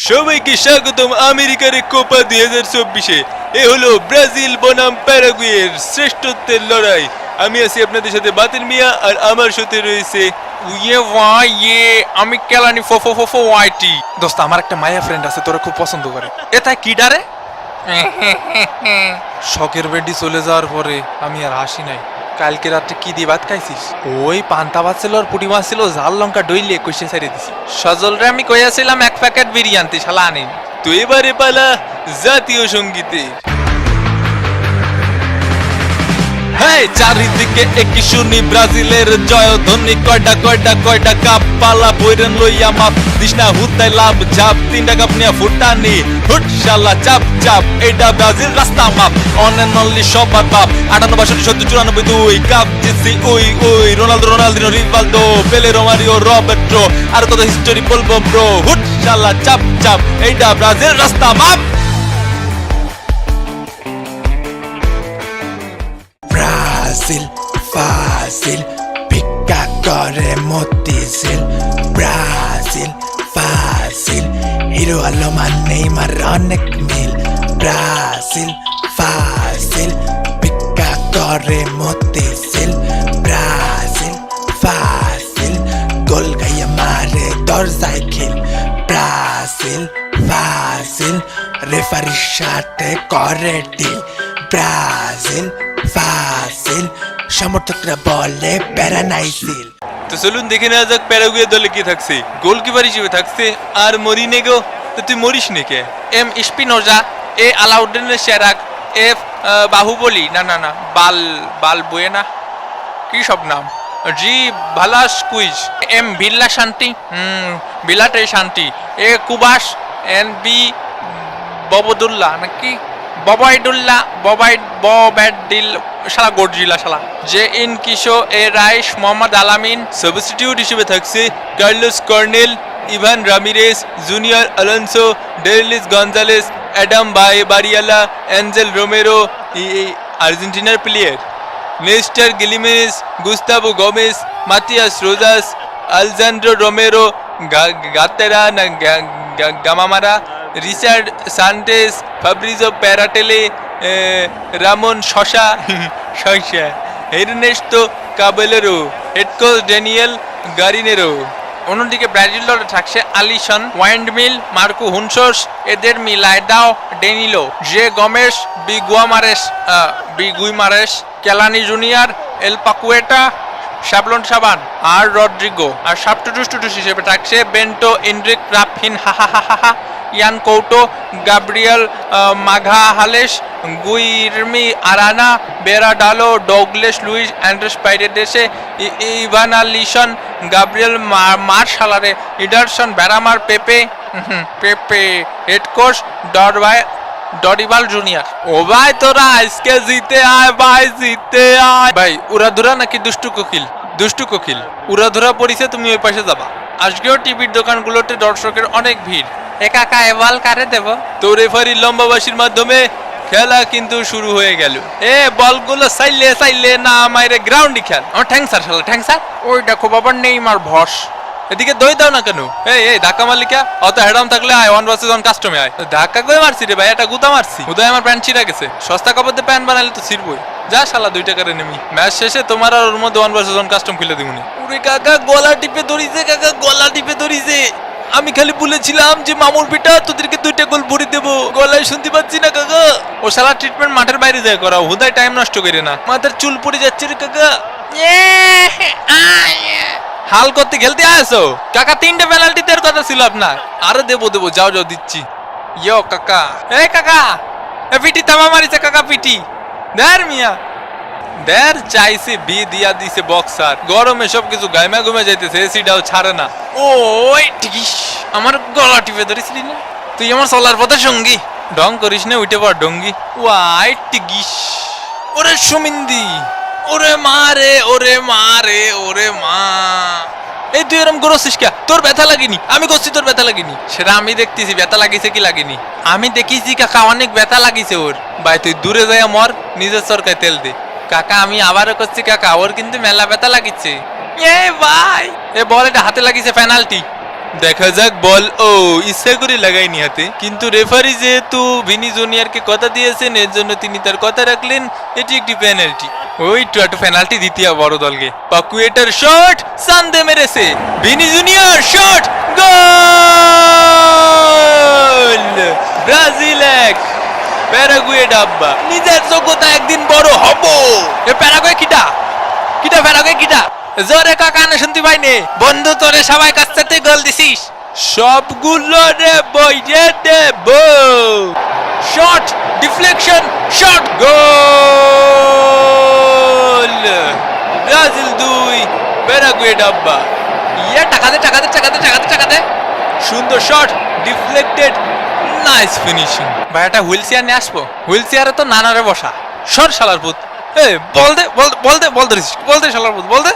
সবাইকে স্বাগতম আমেরিকার কোপা 2024-এ। এ হলো ব্রাজিল বনাম প্যারাগুয়ের শ্রেষ্ঠত্বের লড়াই। আমি আছি আপনাদের সাথে বাতিল মিয়া, আর আমার সাথে রয়েছে ইয়ে ভাই আমি কেলানি ফো ওয়াইটি। দোস্ত, আমার একটা মায়া ফ্রেন্ড আছে, তোরা খুব পছন্দ করে। এটা কি ডারে? শখের বেডি চলে যাওয়ার পরে আমি আর হাসি নাই। কালকে রাত্রে কি দিয়ে ভাত খাইছিস? ওই পান্তা ভাত ছিল আর পুটি মাছ ছিল, ঝাল লঙ্কা ডইলে কষে ছাড়িয়ে দিছি। সজলরে আমি কইয়াছিলাম এক প্যাকেট বিরিয়ানি, শালা আনিনি। তো এবারে পালা জাতীয় সঙ্গীতের। হ্যাঁ, চারিদিকে একই শুনি ব্রাজিলের জয়ধ্বনি। কয়টা কয়টা কয়টা কাপ পালা বইরেন লইয়া মাপ দিস না হুতাই লাভ ঝাপ। 3টা কাপ নিয়া ফুটানি হুট শালা চাপ চাপ। এইটা ব্রাজিল রাস্তা মাপ, অন এন্ড অনলি সবার বাপ। 98 70 94 2 কাপ জিতছি ওই ওই। রোনালদো রোনালদিনো রিভালদো পেলে রোমারিও রবার্টো, আর কত হিস্টোরি বলবো ব্রো। হুট শালা চাপ চাপ, এইটা ব্রাজিল রাস্তা মাপ। Brasil, fácil, pica করে মতিঝিল। ব্রাজিল ফাসিল, হিরো আলো মানেই মার অনেক মিল। ব্রাজিল ফাসিল, পিকা করে মতিঝিল। ব্রাজিল ফাসিল, গোল গাইয়া মারে দরজায় খিল। ব্রাজিল ফাসিল, রেফারির সাথে করে ডিল। ব্রাজিল ফাসিল, সমর্থকরা বলে প্যারানাইসিল। তো চলুন দেখে নেওয়া যাক প্যারাগুয়ে দলে কি থাকছে। গোলকিপার হিসেবে থাকছে আর মরিনেগো। তো তুই মরিস নে কে? এম স্পিনোজা, এ আলাউদ্দিন সেরাক, এফ বাহুবলি, না না না বাল বাল বুয়েনা, কি সব নাম, জি ভালাস কুইজ, এম বিল্লা শান্তি, বিলাটে শান্তি, এ কুবাস, এন বি ববদুল্লাহ নাকি ববাইদুল্লাহ, ববাইডিল, শালা গর্জিলা শালা, জে ইন কিশো, এ রাইস, মোহাম্মদ আলামিন। সাবস্টিটিউট হিসেবে থাকছে Carlos Coronel, Ivan Ramirez, Junior Alonso, Derlis Gonzalez, Adam বারিয়ালা, অ্যাঞ্জেল রোমেরো, আর্জেন্টিনার প্লেয়ার, নেস্টার গিলিমেস, Gustavo Gomez, Matias Rojas, Alejandro Romero, গাতেরা না গামামারা, রিচার্ড সান্টেস, ফাব্রিজো প্যারাটেলে, Ramon Sosa Sosa, Ernesto Caballero, head coach Daniel Garnero. অন্যদিকে Brazil দলে থাকছে আলিসন, ওয়াইন্ডমিল, মার্কো হুনসোস, এদের মিলাইদাও, ডেনিলো, জে গমেস, বিগুইমারেস, কেলানি জুনিয়র, এল পাকুয়েটা, শাবলন সাবান আর রড্রিগো। আর সাবস্টিটিউট হিসেবে থাকছে বেন্টো, ইন্ড্রিক, রাফিন, হাহা, Yan Couto, Gabriel Magalhaes, Guilherme Arana, Beraldo, Douglas Luiz, Andreas পাইরেদেসে, ইভান আলিসন, গাব্রিয়েল মার্শালারে, ইডারসন, ব্যারামার, Pepe, head coach Dorival Junior. ও ভাই তোরা আজকে জিতে আয় ভাই, জিতে আয় ভাই উড়াধুরা নাকি দুষ্টু কোকিল? দুষ্টু কোকিল উড়াধুরা পরিছে, তুমি ওই পাশে যাবা। আজকেও টিভির দোকানগুলোতে দর্শকের অনেক ভিড়। একা এবাল কারে দেব? তো রেফারির লম্বাবাসীর মাধ্যমে খেলা কিন্তু শুরু হয়ে গেল। বলগুলো চাইলে না মাইরে গ্রাউন্ডই খেল। আমার ঠ্যাংসার শালা ঠ্যাংসার, ওই দেখো বাবার নেইমার ভস। এদিকে দই দাও না কেন? এই ধাক্কা মালিকা অত হেডাম থাকলে আয়, 1 vs 1 কাস্টমে আয়। ধাক্কা করে মারছি রে ভাই, এটা গুতা মারছি। উদয় আমার প্যান্ট ছিঁড়া গেছে। সস্তা কাপড় দিয়ে প্যান্ট বানালে তো ছিড়বই। যা শালা 2 টাকারে নেমি। ম্যাচ শেষে তোমার আর ওর মধ্যে 1 vs 1 কাস্টম খুলে দিবনি। ওরে কাকা গলা টিপে ধরিছে, কাকা গলা টিপে ধরিছে। আমি খালি বলেছিলাম যে মামুর বেটা তোদেরকে 2টা গোল ভরে দেবো, গলায় শুনতে পাচ্ছি না কাকা। ও শালা ট্রিটমেন্ট মাঠের বাইরে যায় করাও, হুদায় টাইম নষ্ট করে না। মাথার চুল পড়ে যাচ্ছে রে কাকা। হাল করতে খেলতে আসো কাকা, 3টে পেনাল্টি দেওয়ার কথা ছিল আপনার। আরে দেবো যাও দিচ্ছি। ইয়ো কাকা, কাকা পিটি তামা মারিছে কাকা, পিটি দের মিয়া দের চাইছে বি দিয়া দিছে বক্সার। গরমে সবকিছু গাইমা ঘুমে যাইতেছে, এসিটাও ছাড়ে না। ওই টিকিস, আমার গলা টিপে ধরেছিলি না তুই, আমার চলার পথে সঙ্গী। ঢং করিস না, উঠে পড় ডঙ্গি। ওয়াই টিকিস, ওরে সুমিন্দি, ওরে মা রে, ওরে মা রে, ওরে মা। এই তুই এরম করছিস কে? তোর ব্যথা লাগেনি? আমি করছি তোর ব্যথা লাগেনি? সেটা আমি দেখতেছি ব্যথা লাগিছে কি লাগেনি। আমি দেখেছি কাকা অনেক ব্যথা লাগিছে ওর। ভাই তুই দূরে যাই মর, নিজের সরকায় তেল দে। কাকা আমি আবারও করছি কাকা, ওর কিন্তু মেলা ব্যথা লাগিছে। ভাই এ বল, এটা হাতে লাগিছে পেনাল্টি। দেখা যাক বল। ও ইচ্ছা করে লাগাইনি হাতে, কিন্তু রেফারি যেহেতু ভিনি জুনিয়রকে কথা দিয়েছেন এর জন্য তিনি তার কথা রাখলেন। এটি একটি পেনাল্টি। ওই তো একটা পেনাল্টি দিতে হবে বড় দলকে। পাকুয়েটার শট সান্দে মেরেছে, Vini junior shot, goal! Brazil 1 Paraguay ডাব্বা। নিজের যোগ্যতা একদিন বড় হব। এ প্যারাগুয়ে কিটা কিটা প্যারাগুয়ে কিটা জোরে কাকা না শুনতে পাইনি। বন্ধু তোরে সবাই কাছ থেকে গোল দিছিস, সবগুলো রে বইরে দেব। Shot deflection shot, goal! Brazil 2 Paraguay ডাব্বা। ইয়ে টাকা দে টাকা দে টাকা দে টাকা দে টাকা দে। সুন্দর শট ডিফ্লেক্টেড, নাইস ফিনিশিং। ভাইটা হুইল চেয়ার নিয়ে আসবো, হুইল চেয়ারে তো নানারে বসা। সর শালার পুত। এ বল দে বল বল দে বল ধরিস, বল দে শালার পুত, বল দে।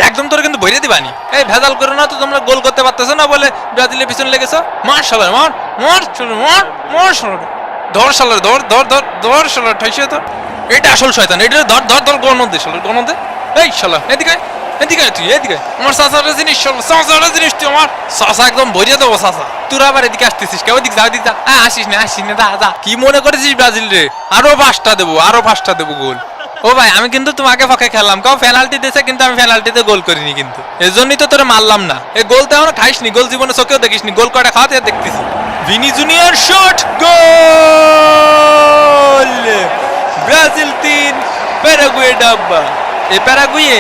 একদম তোরে কিন্তু বইরে দিবানি। এই ভেজাল করো না তো, তোমরা গোল করতে পারতেছো না বলে ব্রাজিলের পিছনে লেগেছো। মার শালার মার মার শালার মার মার শালার, ধর শালার ধর ধর ধর ধর শালার, ঠাইছে তো। এটা আসল শয়তান, এটা ধর ধর ধর গোল দে শালার, গোল দে। এই শালা এদিকে এদিকে তুই এদিকে। আমার চাচার জিনিস চাচার জিনিস তুই আমার চাচা একদম বইরে দেবো চাচা। তোরা আবার এদিকে আসতেছিস কেউ? এদিকে যা এদিকে যা। আসিস না যা যা। কি মনে করেছিস ব্রাজিল রে? আরো 5টা দেবো, আরো 5টা দেবো গোল। ও ভাই আমি কিন্তু তোমাকে পক্ষে খেললাম, কাউ পেনাল্টি দিয়েছে কিন্তু আমি পেনাল্টিতে গোল করিনি, কিন্তু এজন্যই তো তোরে মারলাম না। এই গোল তো এখনো খাইসনি, গোল জীবনে চোখেও দেখিসনি। গোল কয়টা খাওয়াতে দেখতেছি। Vini junior shot, goal! Brazil 3 Paraguay ডাব্বা। এ প্যারাগুয়ে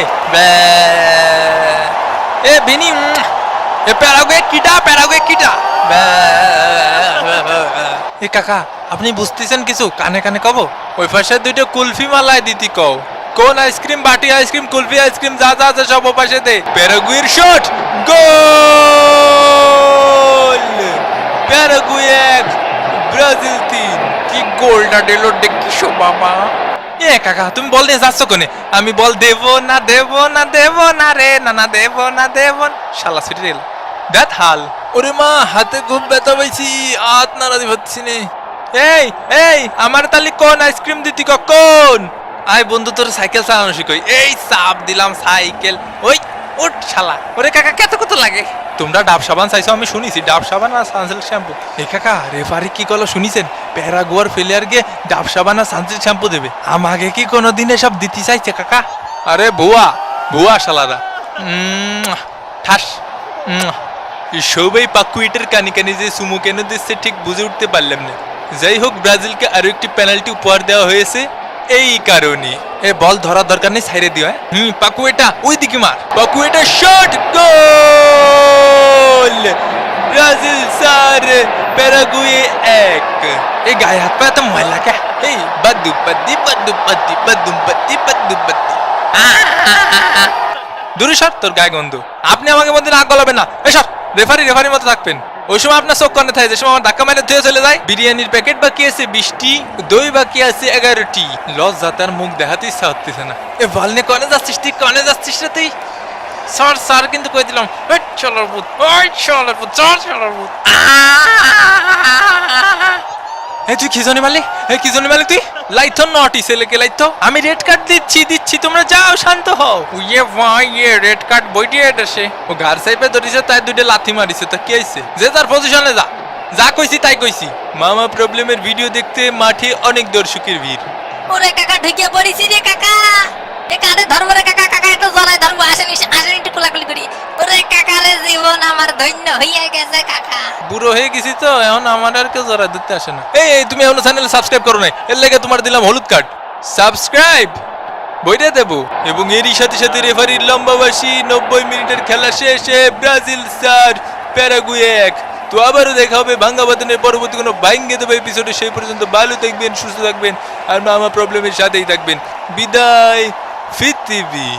এ ভিনি, এ প্যারাগুয়ে কিটা, প্যারাগুয়ে কিটা। এ কাকা আপনি বুঝতেছেন কিছু? কানে কানে কব। ওই পাশে 2টা কুলফি মালাই দিতি কও। কোন আইসক্রিম, বাটি আইসক্রিম, কুলফি আইসক্রিম, যা যা আছে সব পাশে দে। প্যারাগুয়ের শট, গোল! Paraguay 1 Brazil 3। কি গোলটা দিল দেখিসো বাবা। এ কাকা তুমি বল নিয়ে যাচ্ছ কোনে? আমি বল দেব না দেব না দেব না রে, না না দেব না দেব না। শালা ছুটি রেল দেখ হাল। ওরে মা হাতে খুব ব্যথা পাইছি, হাত নাড়াতে পারছি নে। এই এই আমার তালি কোন আইসক্রিম দিতি কখন? আয় বন্ধু তোর সাইকেল চালানো শিখই। এই চাপ দিলাম সাইকেল। ওই উঠ শালা। ওরে কাকা কত কত লাগে? তোমরা ডাব সাবান চাইছো আমি শুনিছি, ডাব সাবান আর সানসিল্ক শ্যাম্পু। এই কাকা রেফারি কি করলো শুনিছেন? প্যারাগুয়ার প্লেয়ারকে ডাব সাবান আর সানসিল্ক শ্যাম্পু দেবে। আমাকে কি কোনোদিন এসব দিতে চাইছে কাকা? আরে ভুয়া ভুয়া শালারা। ঠাস। সবাই পাকুইটের কানি কানি যে সুমু কেন দিচ্ছে ঠিক বুঝে উঠতে পারলাম না। যাই হোক ব্রাজিলকে আরো একটি পেনাল্টি উপহার দেওয়া হয়েছে এই কারণে। এ বল ধরার দরকার নেই, ছাইরে দিও। পাকুয়েটা ওই দিকে মার। Paqueta shot, goal! Brazil 4 Paraguay 1। এই গায়ে হাত পা এত ময়লা কে? এই বাদু বাদি বাদু বাদি বাদু বাদি বাদু বাদি। দূরে সর, তোর গায়ে গন্ধ। আপনি আমাকে মধ্যে নাক গলাবেন না। এই সর, রেফারি রেফারির মতো থাকবেন। ওই সময় আপনার চোখ কানে থাকে, যে সময় আমার ধাক্কা মেরে ধুয়ে চলে যায়। বিরিয়ানির প্যাকেট বাকি আছে 20টি, দই বাকি আছে 11টি। লজ্জা তার মুখ দেখাতে ইচ্ছা হচ্ছে না। এ বল নিয়ে কনে যাচ্ছিস তুই? কনে যাচ্ছিস রে তুই? সর সর কিন্তু কই দিলাম। ওই চলার ভূত, ওই চলার ভূত, চল চলার ভূত। এই তুই কি জানি মারলি? এই কি জানি মারলি তুই? লাইতো নটি ছেলেকে লাইতো। আমি রেড কার্ড দিচ্ছি তোমরা যাও শান্ত হও। ইয়ে ভাই ইয়ে রেড কার্ড বইটি এসে ও ঘর সাইপে ধরিছে, তাই 2টা লাথি মারিছে। তা কি হইছে? যে তার পজিশনে যা, যা কইছি তাই কইছি। মামা প্রবলেমের ভিডিও দেখতে মাঠে অনেক দর্শকের ভিড়। ওরে কাকা ঢুকে পড়িছি রে কাকা। এ কাঁধে ধরবো রে কাকা, কাকা একটু জড়াই ধরবো। আসেন আসেন একটু কোলাকুলি করি। ওরে কাকা রে জীবন আমার ধন্য হইয়া গেছে কাকা। বুড়ো হয়ে গেছি তো এখন আমার আর কেউ জড়াই ধরতে আসে না। এই তুমি এখনো চ্যানেল সাবস্ক্রাইব করো নাই, এর লেগে তোমার দিলাম হলুদ কার্ড। সাবস্ক্রাইব বইটা দেবো। এবং এরই সাথে সাথে রেফারির লম্বাবাসী 90 মিনিটের খেলা শেষে ব্রাজিল 4 প্যারাগুয়ে 1। তো আবারও দেখা হবে ভাঙ্গা বাদনের পরবর্তী কোনো ভাঙ্গে দেবো এপিসোডে। সেই পর্যন্ত ভালো থাকবেন, সুস্থ থাকবেন আর মামা প্রবলেমের সাথেই থাকবেন। বিদায় পৃথিবী।